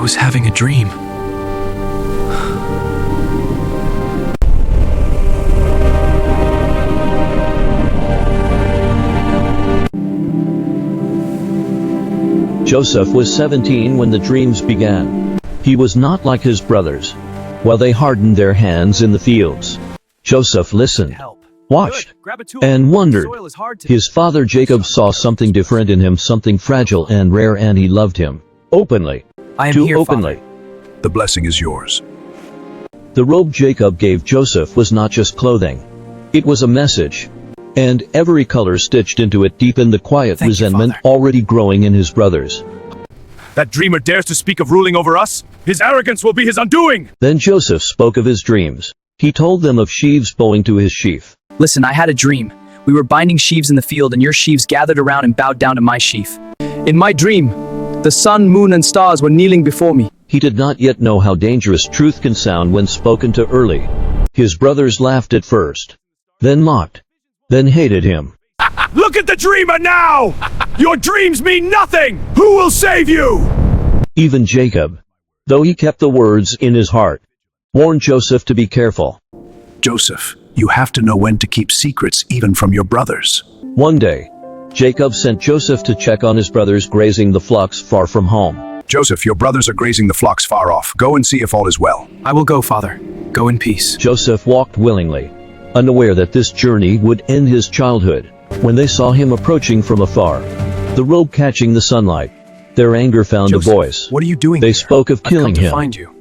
was having a dream. Joseph was 17 when the dreams began. He was not like his brothers. While they hardened their hands in the fields, Joseph listened, watched, and wondered. His father Jacob saw something different in him, something fragile and rare, and he loved him openly. I am Too here, openly. Father. The blessing is yours. The robe Jacob gave Joseph was not just clothing. It was a message. And every color stitched into it deepened the quiet resentment already growing in his brothers. That dreamer dares to speak of ruling over us? His arrogance will be his undoing! Then Joseph spoke of his dreams. He told them of sheaves bowing to his sheaf. Listen, I had a dream. We were binding sheaves in the field, and your sheaves gathered around and bowed down to my sheaf. In my dream, the sun, moon, and stars were kneeling before me. He did not yet know how dangerous truth can sound when spoken to early. His brothers laughed at first, then mocked, then hated him. Look at the dreamer now! Your dreams mean nothing! Who will save you? Even Jacob, though he kept the words in his heart, warned Joseph to be careful. Joseph, you have to know when to keep secrets even from your brothers. One day, Jacob sent Joseph to check on his brothers grazing the flocks far from home. Joseph, your brothers are grazing the flocks far off. Go and see if all is well. I will go, Father. Go in peace. Joseph walked willingly, unaware that this journey would end his childhood. When they saw him approaching from afar, the robe catching the sunlight, their anger found Joseph, a voice. what are you doing They here? spoke of killing I've come to him. find you.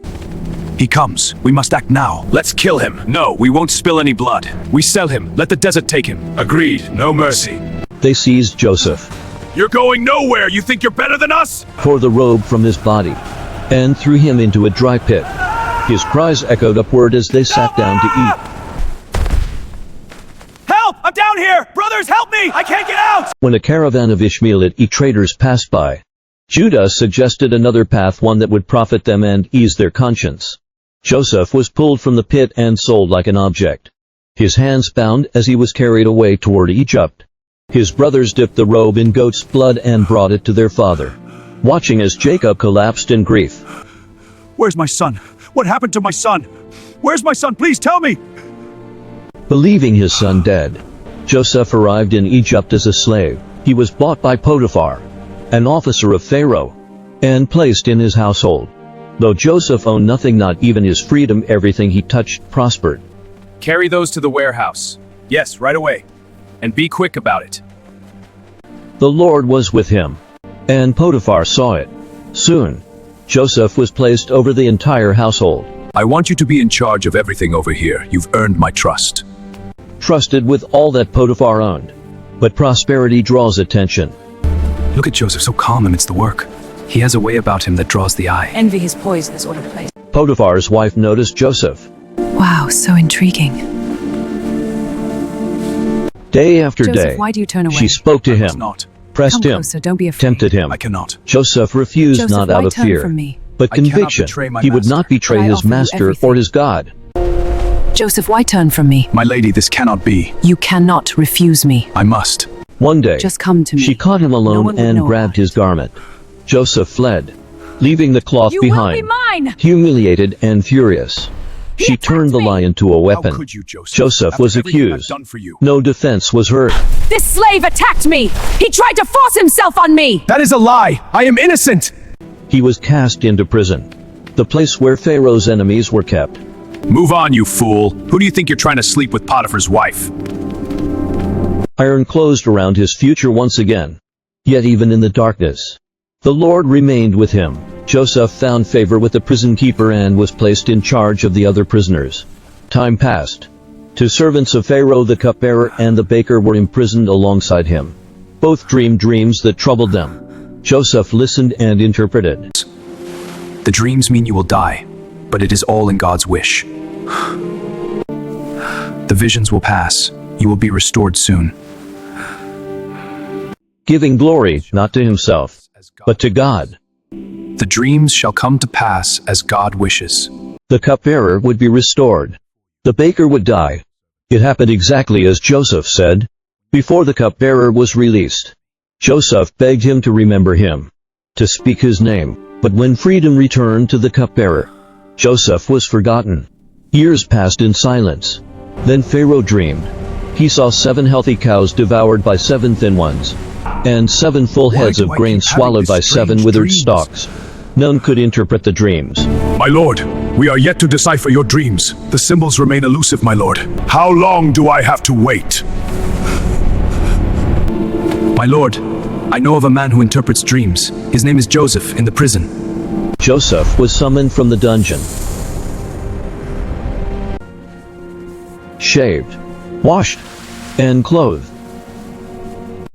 He comes. We must act now. Let's kill him. No, we won't spill any blood. We sell him. Let the desert take him. Agreed. No mercy. They seized Joseph, You're going nowhere. You think you're better than us? tore the robe from his body, and threw him into a dry pit. His cries echoed upward as they sat down to eat. Help! I'm down here! Brothers, help me! I can't get out! When a caravan of Ishmaelite traders passed by, Judah suggested another path, one that would profit them and ease their conscience. Joseph was pulled from the pit and sold like an object, his hands bound as he was carried away toward Egypt. His brothers dipped the robe in goat's blood and brought it to their father, watching as Jacob collapsed in grief. Where's my son? What happened to my son? Where's my son? Please tell me! Believing his son dead, Joseph arrived in Egypt as a slave. He was bought by Potiphar, an officer of Pharaoh, and placed in his household. Though Joseph owned nothing, not even his freedom, everything he touched prospered. Carry those to the warehouse. Yes, right away. And be quick about it. The Lord was with him, and Potiphar saw it. Soon, Joseph was placed over the entire household. I want you to be in charge of everything over here. You've earned my trust. Trusted with all that Potiphar owned. But prosperity draws attention. Look at Joseph, so calm amidst the work. He has a way about him that draws the eye. Envy his poise, this sort of place. Potiphar's wife noticed Joseph. Wow, so intriguing. Day after Joseph, day, why do you turn away? she spoke to I must him, not. pressed Come him, closer, don't be afraid. tempted him. I cannot. Joseph refused, Joseph, not out why of turn fear, from me? but I cannot conviction. betray my He would not master. betray But I his offer you master everything. or his God. Joseph, why turn from me? My lady, this cannot be. You cannot refuse me. I must. One day, Just come to me. she caught him No alone one would and know grabbed about his it. garment. Joseph fled, leaving the cloth You behind, will be mine! humiliated and furious. She turned the lie into a How weapon. could you, Joseph? Joseph After was everything I've accused. done for you. No defense was heard. This slave attacked me! He tried to force himself on me! That is a lie. I am innocent. He was cast into prison, the place where Pharaoh's enemies were kept. Move on, you fool. Who do you think you're trying to sleep with, Potiphar's wife? Iron closed around his future once again. Yet even in the darkness, the Lord remained with him. Joseph found favor with the prison keeper and was placed in charge of the other prisoners. Time passed. Two servants of Pharaoh, the cupbearer and the baker, were imprisoned alongside him. Both dreamed dreams that troubled them. Joseph listened and interpreted. The dreams mean you will die, but it is all in God's wish. The visions will pass. You will be restored soon. Giving glory not to himself, but to God. The dreams shall come to pass as God wishes. The cupbearer would be restored. The baker would die. It happened exactly as Joseph said. Before the cupbearer was released, Joseph begged him to remember him, to speak his name. But when freedom returned to the cupbearer, Joseph was forgotten. Years passed in silence. Then Pharaoh dreamed. He saw 7 healthy cows devoured by 7 thin ones, and 7 full heads of grain swallowed by 7 withered stalks. None could interpret the dreams. My lord, we are yet to decipher your dreams. The symbols remain elusive, my lord. How long do I have to wait? My lord, I know of a man who interprets dreams. His name is Joseph, in the prison. Joseph was summoned from the dungeon. Shaved, washed, and clothed.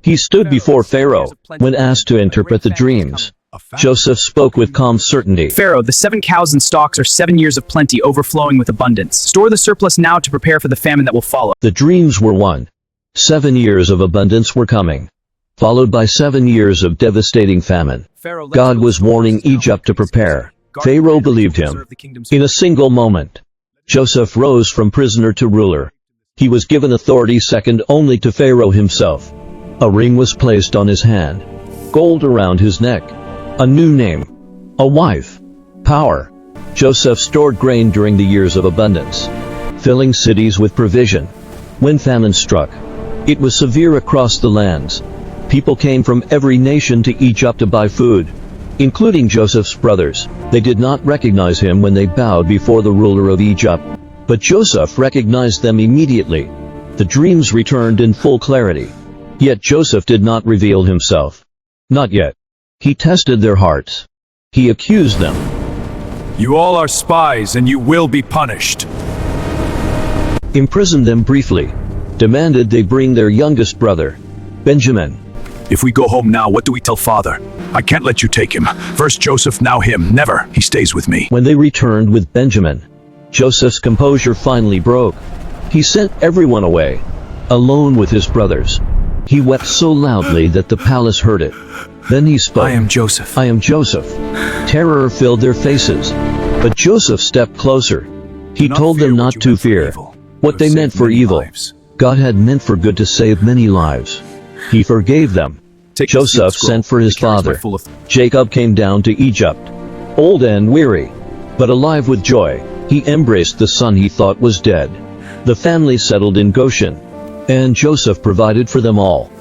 He stood before Pharaoh. When asked to interpret the dreams, Joseph spoke with calm certainty. Pharaoh, the 7 cows and stalks are 7 years of plenty overflowing with abundance. Store the surplus now to prepare for the famine that will follow. The dreams were one. 7 years of abundance were coming, followed by 7 years of devastating famine. God was warning Egypt to prepare. Pharaoh believed him. In a single moment, Joseph rose from prisoner to ruler. He was given authority second only to Pharaoh himself. A ring was placed on his hand, gold around his neck, a new name, a wife, power. Joseph stored grain during the years of abundance, filling cities with provision. When famine struck, it was severe across the lands. People came from every nation to Egypt to buy food, including Joseph's brothers. They did not recognize him when they bowed before the ruler of Egypt, but Joseph recognized them immediately. The dreams returned in full clarity. Yet Joseph did not reveal himself. Not yet. He tested their hearts. He accused them. You all are spies and you will be punished. Imprisoned them briefly. Demanded they bring their youngest brother, Benjamin. If we go home now, what do we tell father? I can't let you take him. First Joseph, now him. Never. He stays with me. When they returned with Benjamin, Joseph's composure finally broke. He sent everyone away, alone with his brothers. He wept so loudly that the palace heard it. Then he spoke. I am Joseph. I am Joseph. Terror filled their faces. But Joseph stepped closer. He told them not to fear. What they meant for evil, God had meant for good to save many lives. He forgave them. Joseph sent for his father. Jacob came down to Egypt, old and weary, but alive with joy. He embraced the son he thought was dead. The family settled in Goshen, and Joseph provided for them all.